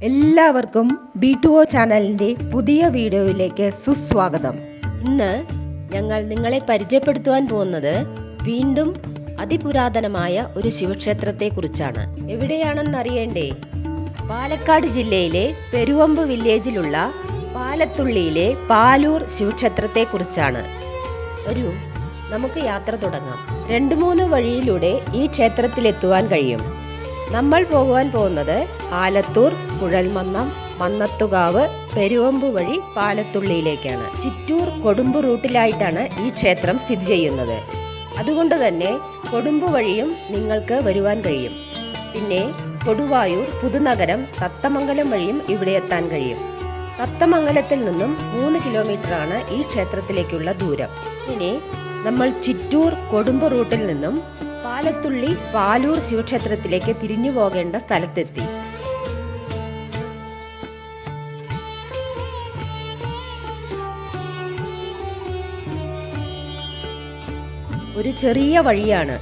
എല്ലാവർക്കും B2O ചാനലിൻ്റെ പുതിയ വീഡിയോയിലേക്ക് സുസ്വാഗതം. ഇന്ന് ഞങ്ങൾ നിങ്ങളെ പരിചയപ്പെടുത്തുവാൻ പോകുന്നത് വീണ്ടും അതിപുരാതനമായ ഒരു ശിവക്ഷേത്രത്തെക്കുറിച്ചാണ്. എവിടെയാണെന്നറിയണ്ടേ? പാലക്കാട് ജില്ലയിലെ പെരുവമ്പ് വില്ലേജിലുള്ള പാലത്തുള്ളിയിലെ പാലൂർ ശിവക്ഷേത്രത്തെക്കുറിച്ചാണ്. നമുക്ക് യാത്ര തുടങ്ങാം. 2-3 വഴിയിലൂടെ ഈ ക്ഷേത്രത്തിലെത്തുവാൻ കഴിയും. നമ്മൾ പോകുന്നത് ആലത്തൂർ, കുഴൽമന്നം, മന്നത്തുകാവ്, പെരുവമ്പ് വഴി പാലത്തുള്ളിയിലേക്കാണ്. ചിറ്റൂർ കൊടുമ്പ് റൂട്ടിലായിട്ടാണ് ഈ ക്ഷേത്രം സ്ഥിതി ചെയ്യുന്നത്. അതുകൊണ്ട് തന്നെ കൊടുമ്പ് വഴിയും നിങ്ങൾക്ക് വരുവാൻ കഴിയും. പിന്നെ കൊടുവായൂർ, പുതുനഗരം, തത്തമംഗലം വഴിയും ഇവിടെ എത്താൻ കഴിയും. തത്തമംഗലത്തിൽ നിന്നും 3 കിലോമീറ്ററാണ് ഈ ക്ഷേത്രത്തിലേക്കുള്ള ദൂരം. ഇനി നമ്മൾ ചിറ്റൂർ കൊടുമ്പ് റൂട്ടിൽ നിന്നും പാലത്തുള്ളി പാലൂർ ശിവക്ഷേത്രത്തിലേക്ക് തിരിഞ്ഞു പോകേണ്ട സ്ഥലത്തെത്തി. ഒരു ചെറിയ വഴിയാണ്.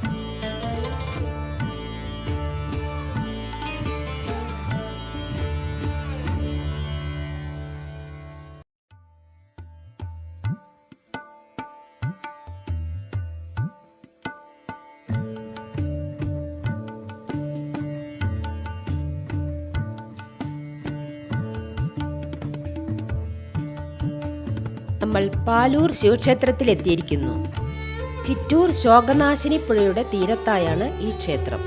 നമ്മൾ പാലൂർ ശിവക്ഷേത്രത്തിൽ എത്തിയിരിക്കുന്നു. ചിറ്റൂർ ശോകനാശിനി പുഴയുടെ തീരത്തായാണ് ഈ ക്ഷേത്രം.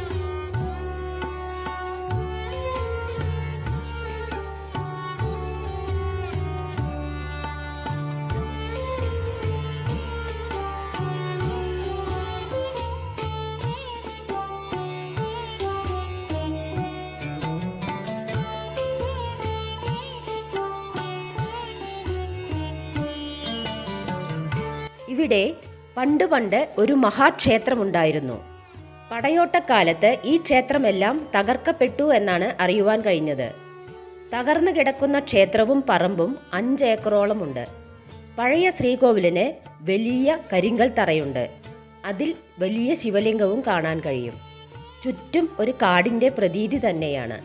ഇവിടെ പണ്ട് ഒരു മഹാക്ഷേത്രമുണ്ടായിരുന്നു. പടയോട്ടക്കാലത്ത് ഈ ക്ഷേത്രമെല്ലാം തകർക്കപ്പെട്ടു എന്നാണ് അറിയുവാൻ കഴിഞ്ഞത്. തകർന്നു കിടക്കുന്ന ക്ഷേത്രവും പറമ്പും 5 ഏക്കറോളമുണ്ട്. പഴയ ശ്രീകോവിലിന് വലിയ കരിങ്കൽ തറയുണ്ട്. അതിൽ വലിയ ശിവലിംഗവും കാണാൻ കഴിയും. ചുറ്റും ഒരു കാടിൻ്റെ പ്രതീതി തന്നെയാണ്.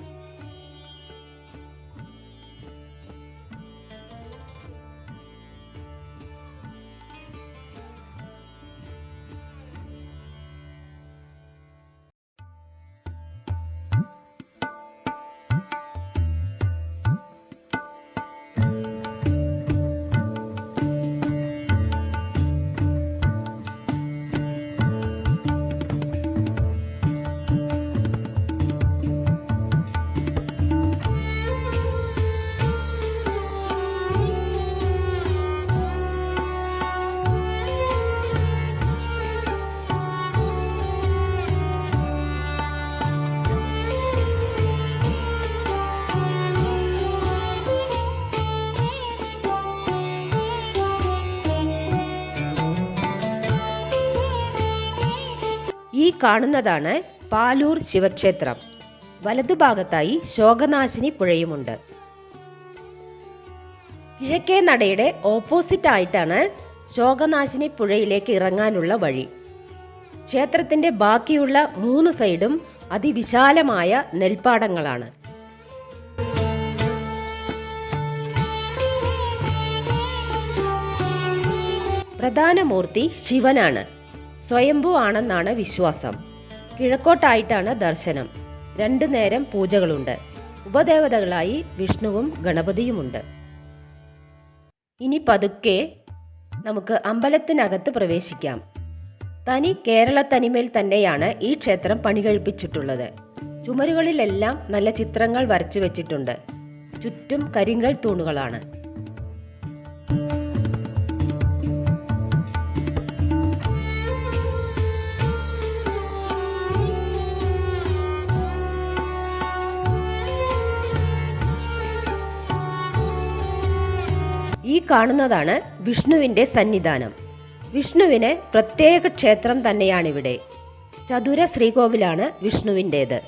ഈ കാണുന്നതാണ് പാലൂർ ശിവക്ഷേത്രം. വലതുഭാഗത്തായി ശോകനാശിനി പുഴയുമുണ്ട്. കിഴക്കേ നടയുടെ ഓപ്പോസിറ്റ് ആയിട്ടാണ് ശോകനാശിനി പുഴയിലേക്ക് ഇറങ്ങാനുള്ള വഴി. ക്ഷേത്രത്തിന്റെ ബാക്കിയുള്ള 3 സൈഡും അതിവിശാലമായ നെൽപ്പാടങ്ങളാണ്. പ്രധാന മൂർത്തി ശിവനാണ്. സ്വയംഭൂ ആണെന്നാണ് വിശ്വാസം. കിഴക്കോട്ടായിട്ടാണ് ദർശനം. 2 നേരം പൂജകളുണ്ട്. ഉപദേവതകളായി വിഷ്ണുവും ഗണപതിയുമുണ്ട്. ഇനി പതുക്കെ നമുക്ക് അമ്പലത്തിനകത്ത് പ്രവേശിക്കാം. തനി കേരള തനിമയിൽ തന്നെയാണ് ഈ ക്ഷേത്രം പണികഴിപ്പിച്ചിട്ടുള്ളത്. ചുമരുകളിലെല്ലാം നല്ല ചിത്രങ്ങൾ വരച്ചു വെച്ചിട്ടുണ്ട്. ചുറ്റും കരിങ്കൽ തൂണുകളാണ്. ഈ കാണുന്നതാണ് വിഷ്ണുവിൻ്റെ സന്നിധാനം. വിഷ്ണുവിന് പ്രത്യേക ക്ഷേത്രം തന്നെയാണിവിടെ. ചതുര ശ്രീകോവിലാണ് വിഷ്ണുവിൻ്റേത്.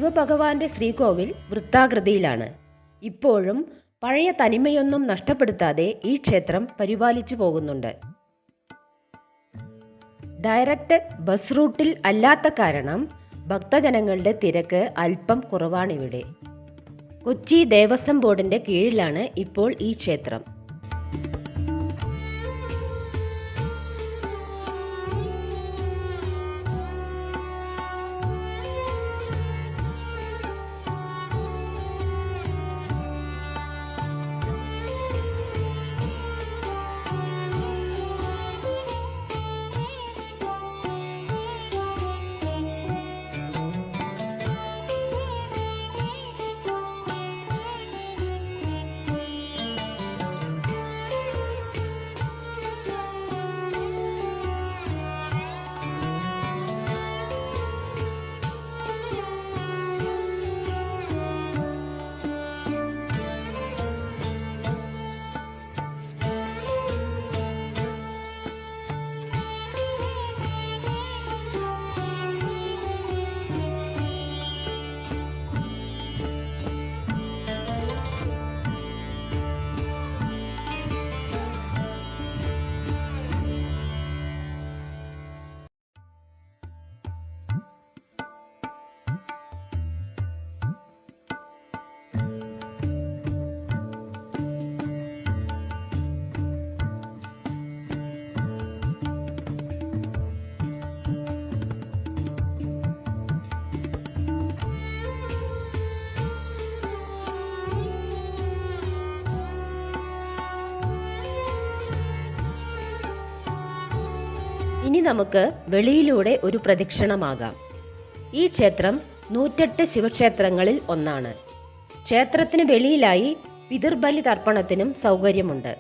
ശിവഭഗവാന്റെ ശ്രീകോവിൽ വൃത്താകൃതിയിലാണ്. ഇപ്പോഴും പഴയ തനിമയൊന്നും നഷ്ടപ്പെടുത്താതെ ഈ ക്ഷേത്രം പരിപാലിച്ചു പോകുന്നുണ്ട്. ഡയറക്റ്റ് ബസ് റൂട്ടിൽ അല്ലാത്ത കാരണം ഭക്തജനങ്ങളുടെ തിരക്ക് അല്പം കുറവാണിവിടെ. കൊച്ചി ദേവസ്വം ബോർഡിന്റെ കീഴിലാണ് ഇപ്പോൾ ഈ ക്ഷേത്രം. ഇനി നമുക്ക് വെളിയിലൂടെ ഒരു പ്രദക്ഷിണമാകാം. ഈ ക്ഷേത്രം 108 ശിവക്ഷേത്രങ്ങളിൽ ഒന്നാണ്. ക്ഷേത്രത്തിന് വെളിയിലായി പിതൃബലി തർപ്പണത്തിനും സൗകര്യമുണ്ട്.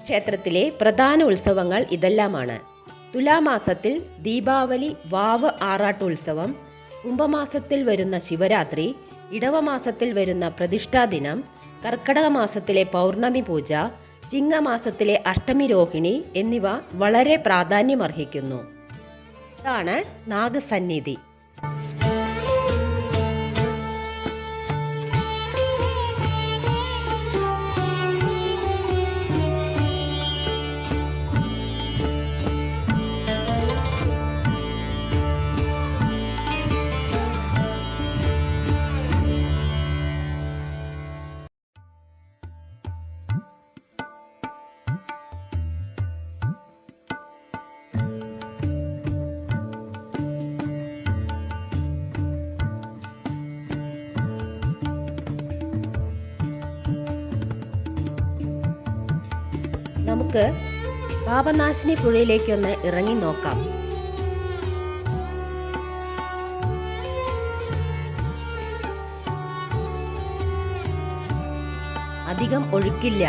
ക്ഷേത്രത്തിലെ പ്രധാന ഉത്സവങ്ങൾ ഇതെല്ലാമാണ്. തുലാമാസത്തിൽ ദീപാവലി, വാവ് ആറാട്ടുത്സവം, കുംഭമാസത്തിൽ വരുന്ന ശിവരാത്രി, ഇടവമാസത്തിൽ വരുന്ന പ്രതിഷ്ഠാദിനം, കർക്കടക മാസത്തിലെ പൗർണമി പൂജ, ചിങ്ങമാസത്തിലെ അഷ്ടമി രോഹിണി എന്നിവ വളരെ പ്രാധാന്യമർഹിക്കുന്നു. ഇതാണ് നാഗസന്നിധി. നമുക്ക് പാപനാശിനി പുഴയിലേക്കൊന്ന് ഇറങ്ങി നോക്കാം. അധികം ഒഴുക്കില്ല.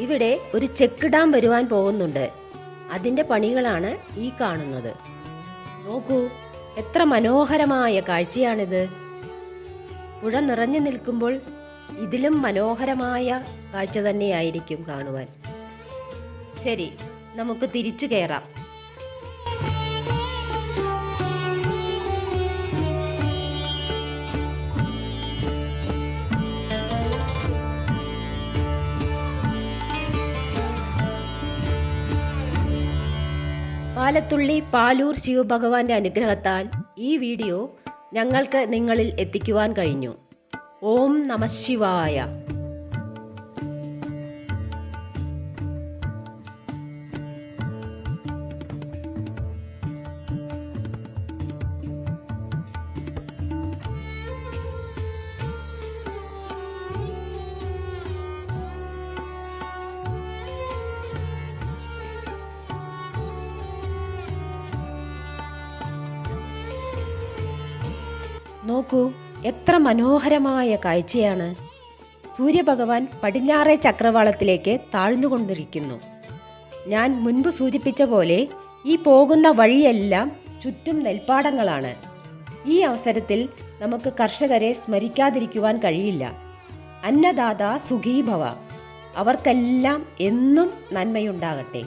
ഇവിടെ ഒരു ചെക്ക് ഡാം വരുവാൻ പോകുന്നുണ്ട്. അതിൻ്റെ പണികളാണ് ഈ കാണുന്നത്. നോക്കൂ, എത്ര മനോഹരമായ കാഴ്ചയാണിത്. പുഴ നിറഞ്ഞു നിൽക്കുമ്പോൾ ഇതിലും മനോഹരമായ കാഴ്ച തന്നെയായിരിക്കും കാണുവാൻ. ശരി, നമുക്ക് തിരിച്ചു കയറാം. പാലത്തുള്ളി പാലൂർ ശിവഭഗവാന്റെ അനുഗ്രഹത്താൽ ഈ വീഡിയോ ഞങ്ങൾക്ക് നിങ്ങളിൽ എത്തിക്കുവാൻ കഴിഞ്ഞു. ഓം നമഃ ശിവായ. നോക്കൂ, എത്ര മനോഹരമായ കാഴ്ചയാണ്. സൂര്യഭഗവാൻ പടിഞ്ഞാറേ ചക്രവാളത്തിലേക്ക് താഴ്ന്നുകൊണ്ടിരിക്കുന്നു. ഞാൻ മുൻപ് സൂചിപ്പിച്ച പോലെ ഈ പോകുന്ന വഴിയെല്ലാം ചുറ്റും നെൽപ്പാടങ്ങളാണ്. ഈ അവസരത്തിൽ നമുക്ക് കർഷകരെ സ്മരിക്കാതിരിക്കുവാൻ കഴിയില്ല. അന്നദാത സുഖീ ഭവ. അവർക്കെല്ലാം എന്നും നന്മയുണ്ടാകട്ടെ.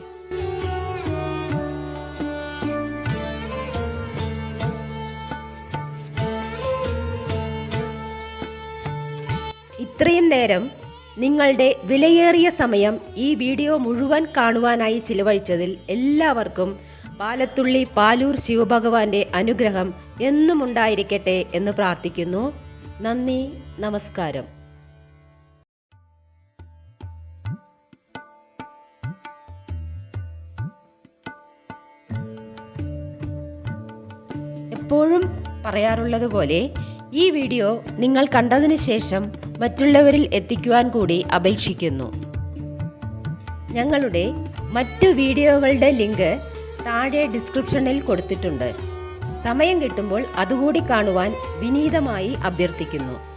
ഇത്രയും നേരം നിങ്ങളുടെ വിലയേറിയ സമയം ഈ വീഡിയോ മുഴുവൻ കാണുവാനായി ചിലവഴിച്ചതിൽ എല്ലാവർക്കും പാലത്തുള്ളി പാലൂർ ശിവഭഗവാന്റെ അനുഗ്രഹം എന്നും ഉണ്ടായിരിക്കട്ടെ എന്ന് പ്രാർത്ഥിക്കുന്നു. നന്ദി, നമസ്കാരം. എപ്പോഴും പറയാറുള്ളത് പോലെ ഈ വീഡിയോ നിങ്ങൾ കണ്ടതിന് ശേഷം മറ്റുള്ളവരിൽ എത്തിക്കുവാൻ കൂടി അപേക്ഷിക്കുന്നു. ഞങ്ങളുടെ മറ്റു വീഡിയോകളുടെ ലിങ്ക് താഴെ ഡിസ്ക്രിപ്ഷനിൽ കൊടുത്തിട്ടുണ്ട്. സമയം കിട്ടുമ്പോൾ അതുകൂടി കാണുവാൻ വിനീതമായി അഭ്യർത്ഥിക്കുന്നു.